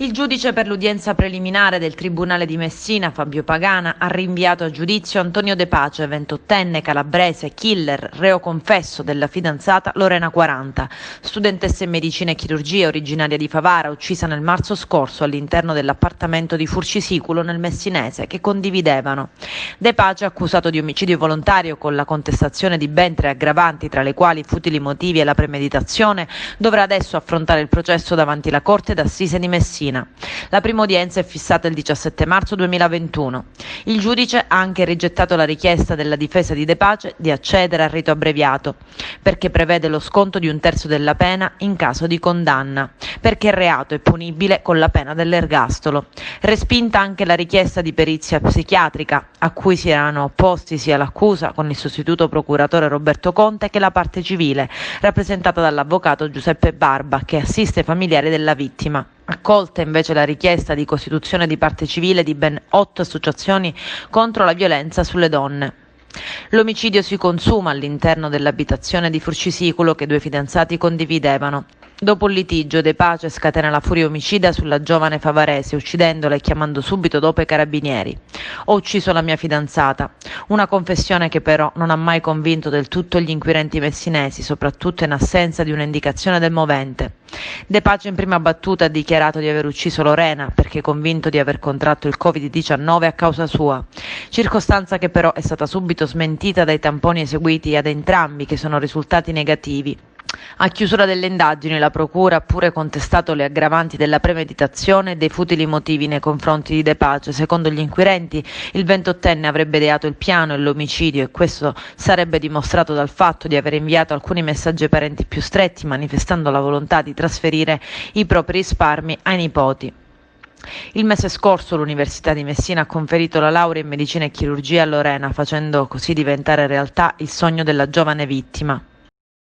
Il giudice per l'udienza preliminare del Tribunale di Messina, Fabio Pagana, ha rinviato a giudizio Antonio De Pace, 28enne calabrese, killer, reo confesso della fidanzata Lorena 40, studentessa in medicina e chirurgia originaria di Favara, uccisa nel marzo scorso all'interno dell'appartamento di Furcisiculo nel Messinese che condividevano. De Pace, accusato di omicidio volontario con la contestazione di ben 3 aggravanti, tra le quali futili motivi e la premeditazione, dovrà adesso affrontare il processo davanti la Corte d'Assise di Messina. La prima udienza è fissata il 17 marzo 2021. Il giudice ha anche rigettato la richiesta della difesa di De Pace di accedere al rito abbreviato, perché prevede lo sconto di 1/3 della pena in caso di condanna, perché il reato è punibile con la pena dell'ergastolo. Respinta anche la richiesta di perizia psichiatrica, a cui si erano opposti sia l'accusa con il sostituto procuratore Roberto Conte che la parte civile, rappresentata dall'avvocato Giuseppe Barba, che assiste i familiari della vittima. Accolta invece la richiesta di costituzione di parte civile di ben 8 associazioni contro la violenza sulle donne. L'omicidio si consuma all'interno dell'abitazione di Furcisiculo che 2 fidanzati condividevano. Dopo un litigio, De Pace scatena la furia omicida sulla giovane favarese, uccidendola e chiamando subito dopo i carabinieri. Ho ucciso la mia fidanzata. Una confessione che però non ha mai convinto del tutto gli inquirenti messinesi, soprattutto in assenza di un'indicazione del movente. De Pace in prima battuta ha dichiarato di aver ucciso Lorena perché convinto di aver contratto il Covid-19 a causa sua, circostanza che però è stata subito smentita dai tamponi eseguiti ad entrambi che sono risultati negativi. A chiusura delle indagini la procura ha pure contestato le aggravanti della premeditazione e dei futili motivi nei confronti di De Pace. Secondo gli inquirenti il 28enne avrebbe ideato il piano e l'omicidio e questo sarebbe dimostrato dal fatto di aver inviato alcuni messaggi ai parenti più stretti manifestando la volontà di trasferire i propri risparmi ai nipoti. Il mese scorso l'Università di Messina ha conferito la laurea in medicina e chirurgia a Lorena, facendo così diventare realtà il sogno della giovane vittima.